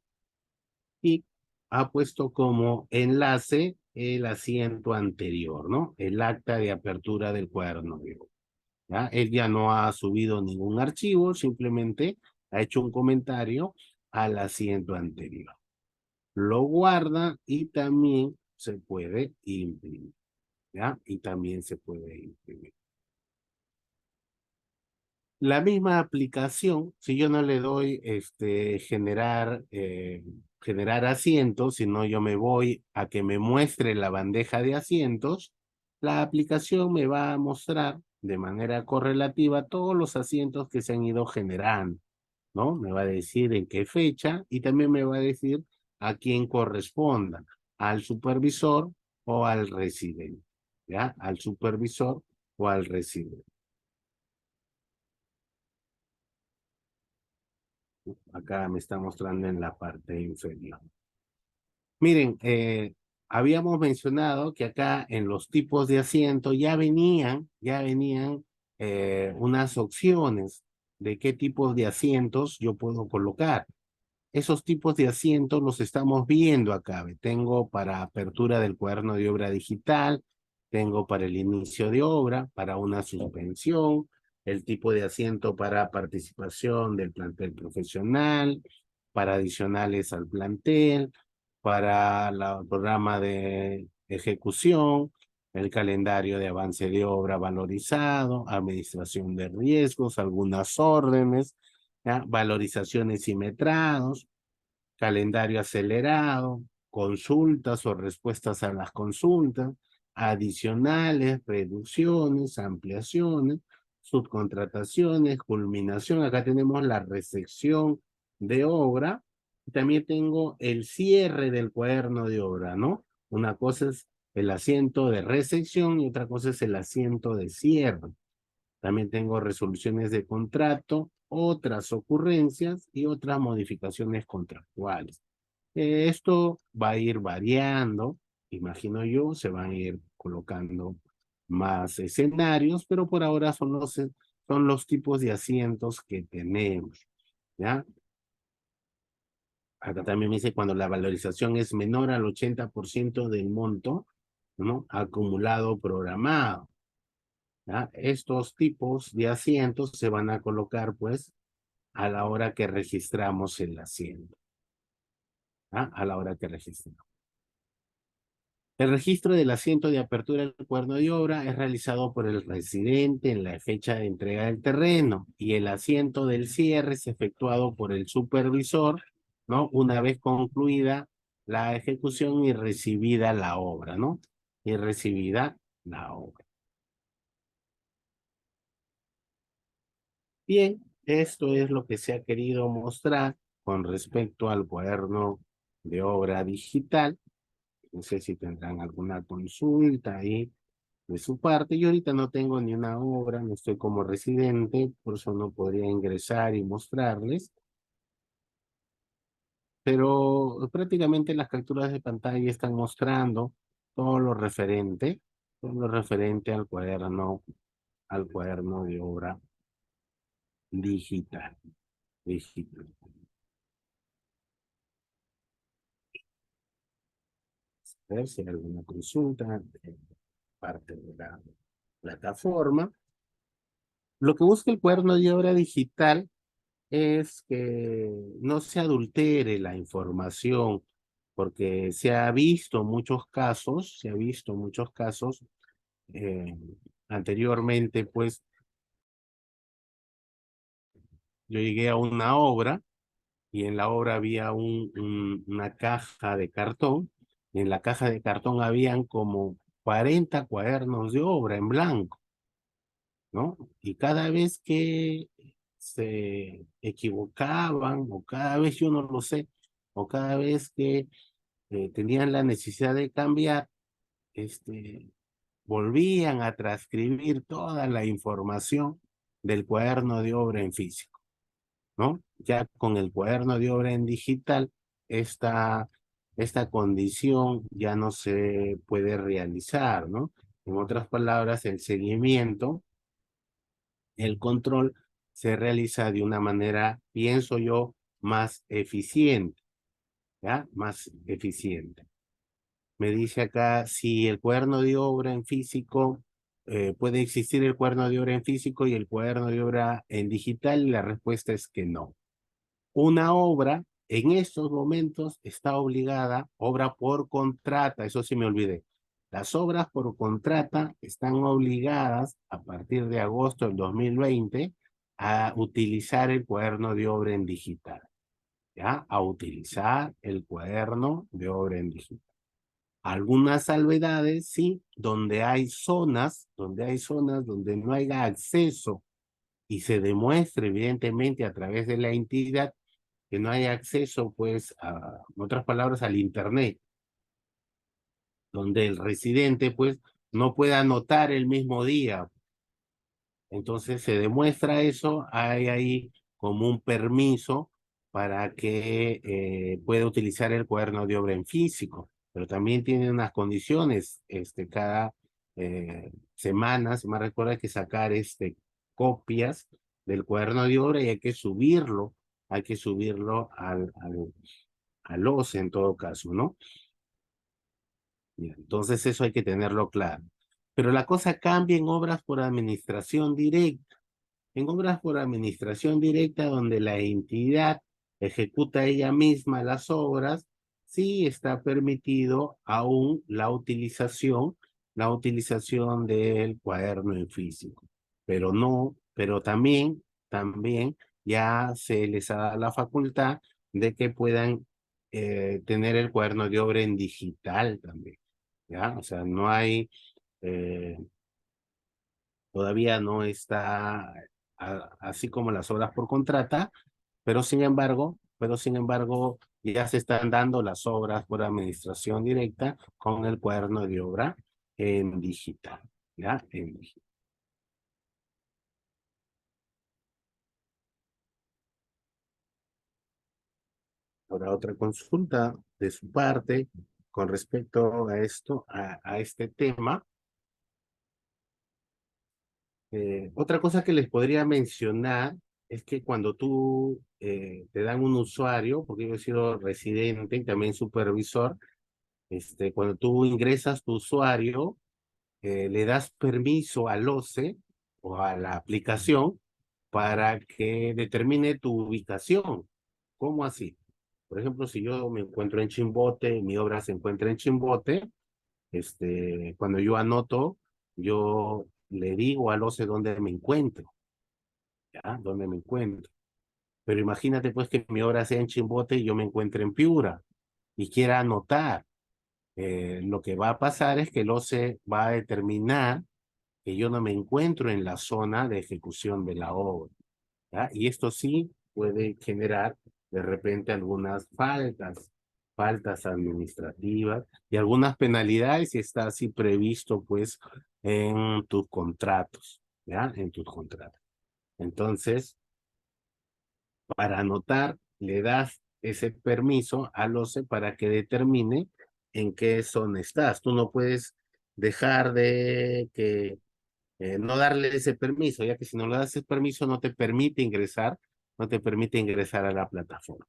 Speaker 1: y ha puesto como enlace el asiento anterior, ¿no? El acta de apertura del cuaderno de obra, ¿ya? Él ya no ha subido ningún archivo, simplemente ha hecho un comentario al asiento anterior. Lo guarda y también se puede imprimir, ¿ya? Y también se puede imprimir. La misma aplicación, si yo no le doy generar asientos, sino yo me voy a que me muestre la bandeja de asientos, la aplicación me va a mostrar de manera correlativa todos los asientos que se han ido generando, ¿no? Me va a decir en qué fecha y también me va a decir a quién corresponda, al supervisor o al residente, ¿ya? Al supervisor o al residente. Acá me está mostrando en la parte inferior. Miren, habíamos mencionado que acá en los tipos de asiento ya venían unas opciones de qué tipos de asientos yo puedo colocar. Esos tipos de asientos los estamos viendo acá. Tengo para apertura del cuaderno de obra digital, tengo para el inicio de obra, para una suspensión, el tipo de asiento para participación del plantel profesional, para adicionales al plantel, para el programa de ejecución, el calendario de avance de obra valorizado, administración de riesgos, algunas órdenes, ¿ya? Valorizaciones y metrados, calendario acelerado, consultas o respuestas a las consultas, adicionales, reducciones, ampliaciones, subcontrataciones, culminación. Acá tenemos la recepción de obra. También tengo el cierre del cuaderno de obra, ¿no? Una cosa es el asiento de recepción y otra cosa es el asiento de cierre. También tengo resoluciones de contrato, otras ocurrencias y otras modificaciones contractuales. Esto va a ir variando, imagino yo, se van a ir colocando más escenarios, pero por ahora son los tipos de asientos que tenemos, ¿ya? Acá también me dice cuando la valorización es menor al 80% del monto, ¿no? Acumulado programado. ¿Ya? Estos tipos de asientos se van a colocar, pues, a la hora que registramos el asiento. ¿Ya? A la hora que registramos. El registro del asiento de apertura del cuaderno de obra es realizado por el residente en la fecha de entrega del terreno y el asiento del cierre es efectuado por el supervisor, ¿no? Una vez concluida la ejecución y recibida la obra, ¿no? Y recibida la obra. Bien, esto es lo que se ha querido mostrar con respecto al cuaderno de obra digital. No sé si tendrán alguna consulta ahí de su parte. Yo ahorita no tengo ni una obra, no estoy como residente, por eso no podría ingresar y mostrarles. Pero prácticamente las capturas de pantalla están mostrando todo lo referente al cuaderno de obra digital. Digital. A ver si hay alguna consulta. parte de la plataforma. Lo que busca el cuaderno de obra digital es que no se adultere la información, porque se ha visto muchos casos eh, anteriormente, pues yo llegué a una obra y en la obra había una caja de cartón, y en la caja de cartón habían como 40 cuadernos de obra en blanco, ¿no? Y cada vez que se equivocaban, o cada vez, yo no lo sé, o cada vez que tenían la necesidad de cambiar, este, volvían a transcribir toda la información del cuaderno de obra en físico, ¿no? Ya con el cuaderno de obra en digital, esta, esta condición ya no se puede realizar, ¿no? En otras palabras, el seguimiento, el control se realiza de una manera, pienso yo, más eficiente, ¿ya? Más eficiente. Me dice acá si el cuaderno de obra en físico, puede existir el cuaderno de obra en físico y el cuaderno de obra en digital, y la respuesta es que no. Una obra en estos momentos está obligada, obra por contrata, eso sí me olvidé. Las obras por contrata están obligadas a partir de agosto del 2020 a utilizar el cuaderno de obra en digital, ¿ya? A utilizar el cuaderno de obra en digital. Algunas salvedades, sí, donde no haya acceso y se demuestre evidentemente a través de la entidad que no hay acceso, pues, en otras palabras, al Internet, donde el residente, pues, no pueda anotar el mismo día. Entonces se demuestra eso, hay ahí como un permiso para que pueda utilizar el cuaderno de obra en físico, pero también tiene unas condiciones, cada semana, se me recuerda, hay que sacar copias del cuaderno de obra y hay que subirlo al OCE en todo caso, ¿no? Entonces eso hay que tenerlo claro. Pero la cosa cambia en obras por administración directa. En obras por administración directa, donde la entidad ejecuta ella misma las obras, sí está permitido aún la utilización del cuaderno en físico. Pero no, pero también ya se les da la facultad de que puedan tener el cuaderno de obra en digital también, ¿ya? O sea, no hay, eh, todavía no está así como las obras por contrata, pero sin embargo, ya se están dando las obras por administración directa con el cuaderno de obra en digital, ¿ya? En digital. Ahora, otra consulta de su parte con respecto a esto, a este tema. Otra cosa que les podría mencionar es que cuando tú te dan un usuario, porque yo he sido residente y también supervisor, cuando tú ingresas tu usuario, le das permiso al OCE o a la aplicación para que determine tu ubicación. ¿Cómo así? Por ejemplo, si yo me encuentro en Chimbote, mi obra se encuentra en Chimbote, cuando yo anoto, yo le digo al OCE dónde me encuentro, ¿ya? Dónde me encuentro. Pero imagínate pues que mi obra sea en Chimbote y yo me encuentre en Piura y quiera anotar. Lo que va a pasar es que el OCE va a determinar que yo no me encuentro en la zona de ejecución de la obra, ¿ya? Y esto sí puede generar de repente algunas faltas administrativas y algunas penalidades si está así previsto pues en tus contratos, ¿ya? En tus contratos. Entonces, para anotar, le das ese permiso al OCE para que determine en qué zona estás. Tú no puedes dejar de que no darle ese permiso, ya que si no le das ese permiso no te permite ingresar a la plataforma,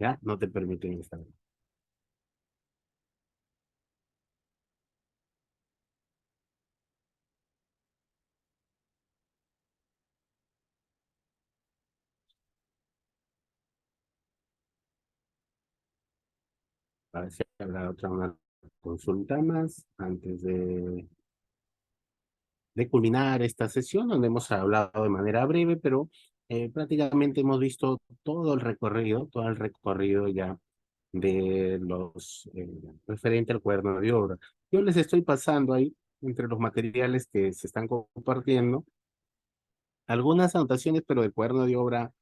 Speaker 1: ¿ya? No te permite ingresar. A ver si habrá otra una consulta más antes de culminar esta sesión, donde hemos hablado de manera breve, pero prácticamente hemos visto todo el recorrido ya de los referente al cuaderno de obra. Yo les estoy pasando ahí, entre los materiales que se están compartiendo, algunas anotaciones, pero del cuaderno de obra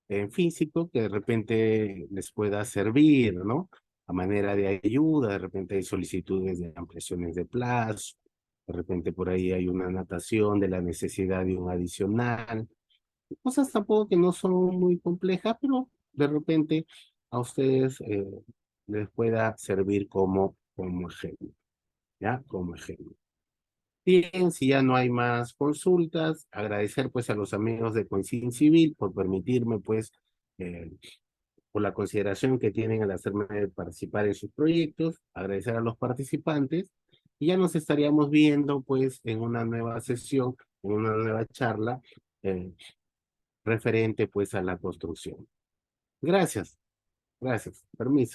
Speaker 1: en físico que de repente les pueda servir, ¿no? A manera de ayuda, de repente hay solicitudes de ampliaciones de plazo, de repente por ahí hay una anotación de la necesidad de un adicional, cosas tampoco que no son muy complejas, pero de repente a ustedes les pueda servir como ejemplo, ¿ya? Como ejemplo. Bien, si ya no hay más consultas, agradecer pues a los amigos de Coincid Civil por permitirme pues eh, por la consideración que tienen al hacerme participar en sus proyectos, agradecer a los participantes y ya nos estaríamos viendo pues en una nueva sesión, en una nueva charla eh, referente pues a la construcción. Gracias, gracias, permiso.